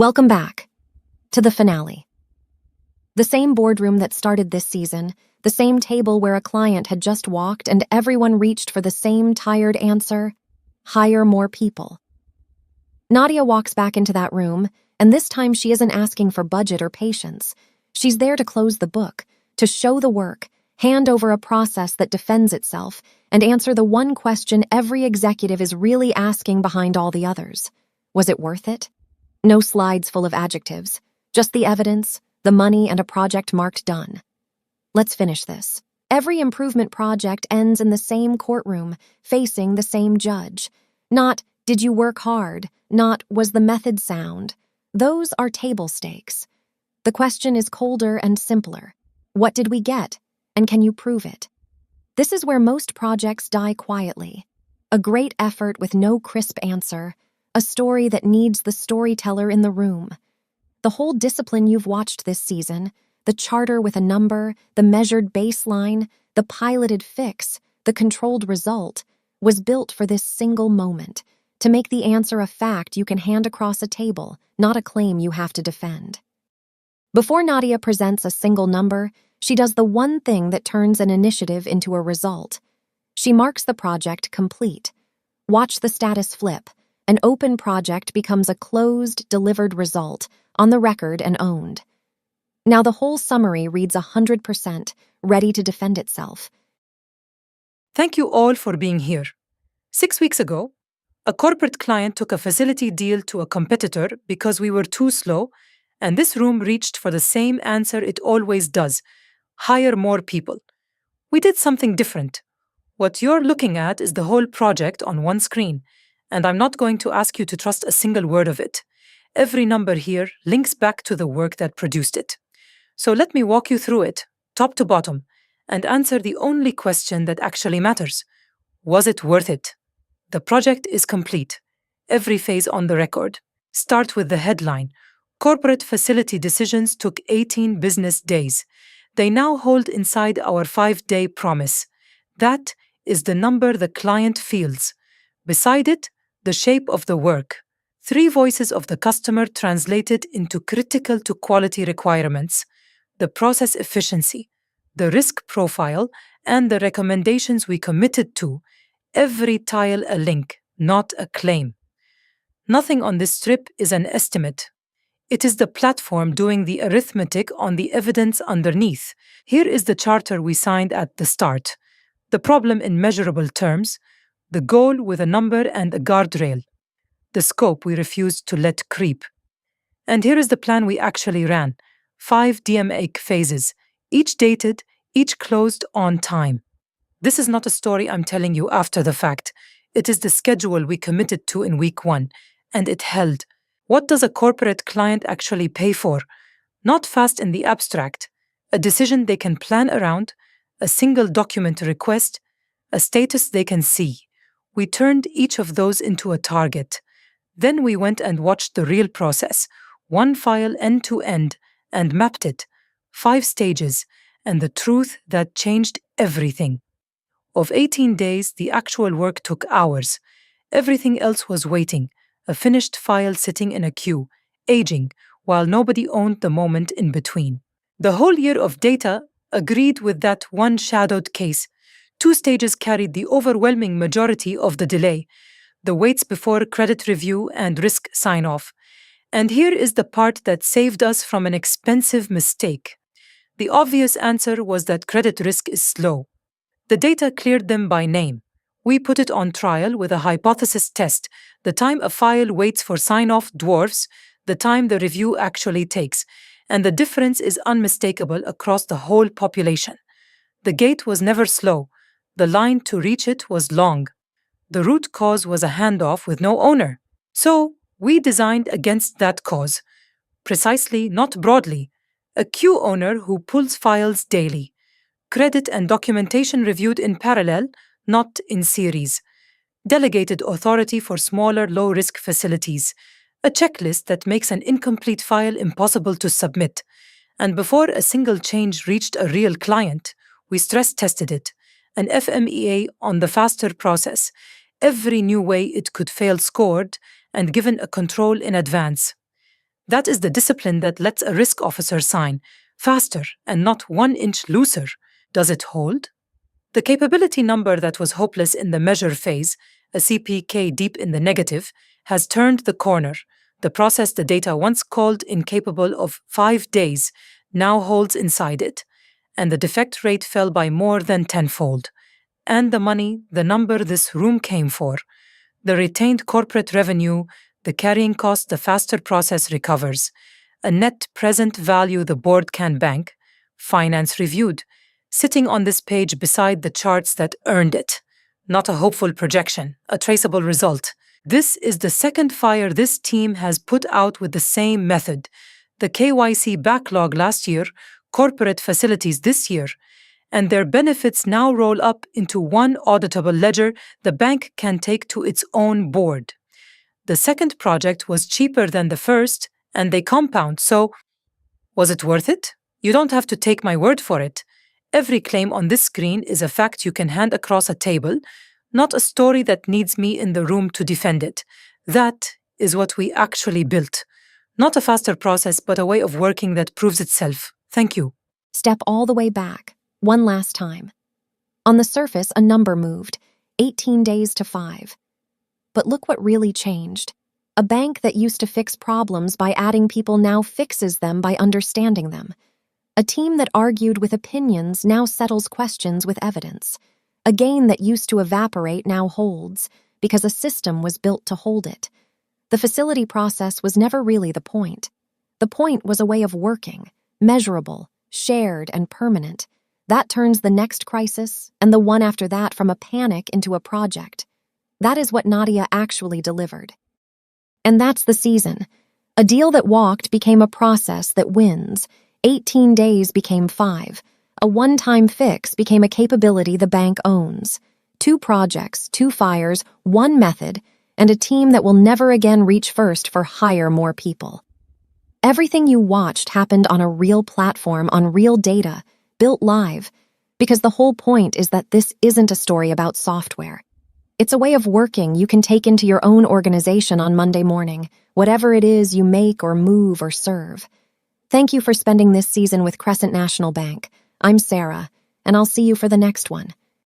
Welcome back to the finale. The same boardroom that started this season, the same table where a client had just walked and everyone reached for the same tired answer: hire more people. Nadia walks back into that room, and this time she isn't asking for budget or patience. She's there to close the book, to show the work, hand over a process that defends itself, and answer the one question every executive is really asking behind all the others. Was it worth it? No slides full of adjectives, just the evidence, the money, and a project marked done. Let's finish this. Every improvement project ends in the same courtroom, facing the same judge. Not, did you work hard? Not, was the method sound? Those are table stakes. The question is colder and simpler. What did we get? And can you prove it? This is where most projects die quietly. A great effort with no crisp answer, a story that needs the storyteller in the room. The whole discipline you've watched this season, the charter with a number, the measured baseline, the piloted fix, the controlled result, was built for this single moment, to make the answer a fact you can hand across a table, not a claim you have to defend. Before Nadia presents a single number, she does the one thing that turns an initiative into a result. She marks the project complete. Watch the status flip. An open project becomes a closed, delivered result, on the record and owned. Now the whole summary reads 100%, ready to defend itself. Thank you all for being here. 6 weeks ago, a corporate client took a facility deal to a competitor because we were too slow, and this room reached for the same answer it always does: hire more people. We did something different. What you're looking at is the whole project on one screen, and I'm not going to ask you to trust a single word of it. Every number here links back to the work that produced it. So let me walk you through it, top to bottom, and answer the only question that actually matters. Was it worth it? The project is complete. Every phase on the record. Start with the headline. Corporate facility decisions took 18 business days. They now hold inside our 5-day promise. That is the number the client feels. Beside it, the shape of the work. 3 voices of the customer translated into critical to quality requirements: the process efficiency, the risk profile, and the recommendations we committed to. Every tile a link, not a claim. Nothing on this strip is an estimate. It is the platform doing the arithmetic on the evidence underneath. Here is the charter we signed at the start. The problem in measurable terms, the goal with a number and a guardrail. The scope we refused to let creep. And here is the plan we actually ran. 5 DMAIC phases, each dated, each closed on time. This is not a story I'm telling you after the fact. It is the schedule we committed to in week 1, and it held. What does a corporate client actually pay for? Not fast in the abstract. A decision they can plan around, a single document request, a status they can see. We turned each of those into a target. Then we went and watched the real process, one file end to end, and mapped it. 5 stages, and the truth that changed everything. Of 18 days, the actual work took hours. Everything else was waiting, a finished file sitting in a queue, aging, while nobody owned the moment in between. The whole year of data agreed with that one shadowed case. 2 stages carried the overwhelming majority of the delay: the waits before credit review and risk sign-off. And here is the part that saved us from an expensive mistake. The obvious answer was that credit risk is slow. The data cleared them by name. We put it on trial with a hypothesis test. The time a file waits for sign-off dwarfs the time the review actually takes, and the difference is unmistakable across the whole population. The gate was never slow. The line to reach it was long. The root cause was a handoff with no owner. So, we designed against that cause. Precisely, not broadly. A queue owner who pulls files daily. Credit and documentation reviewed in parallel, not in series. Delegated authority for smaller, low-risk facilities. A checklist that makes an incomplete file impossible to submit. And before a single change reached a real client, we stress-tested it. An FMEA on the faster process. Every new way it could fail scored and given a control in advance. That is the discipline that lets a risk officer sign faster and not 1 inch looser. Does it hold? The capability number that was hopeless in the measure phase, a CPK deep in the negative, has turned the corner. The process the data once called incapable of 5 days now holds inside it, and the defect rate fell by more than tenfold. And the money, the number this room came for, the retained corporate revenue, the carrying cost the faster process recovers, a net present value the board can bank, finance reviewed, sitting on this page beside the charts that earned it. Not a hopeful projection, a traceable result. This is the second fire this team has put out with the same method. The KYC backlog last year, corporate facilities this year, and their benefits now roll up into one auditable ledger the bank can take to its own board. The second project was cheaper than the first, and they compound, so was it worth it? You don't have to take my word for it. Every claim on this screen is a fact you can hand across a table, not a story that needs me in the room to defend it. That is what we actually built. Not a faster process, but a way of working that proves itself. Thank you. Step all the way back, one last time. On the surface, a number moved, 18 days to 5. But look what really changed. A bank that used to fix problems by adding people now fixes them by understanding them. A team that argued with opinions now settles questions with evidence. A gain that used to evaporate now holds, because a system was built to hold it. The facility process was never really the point. The point was a way of working, measurable, shared, and permanent. That turns the next crisis, and the one after that, from a panic into a project. That is what Nadia actually delivered. And that's the season. A deal that walked became a process that wins. 18 days became 5. A one-time fix became a capability the bank owns. 2 projects, 2 fires, 1 method, and a team that will never again reach first for hire more people. Everything you watched happened on a real platform, on real data, built live, because the whole point is that this isn't a story about software. It's a way of working you can take into your own organization on Monday morning, whatever it is you make or move or serve. Thank you for spending this season with Crescent National Bank. I'm Sarah, and I'll see you for the next one.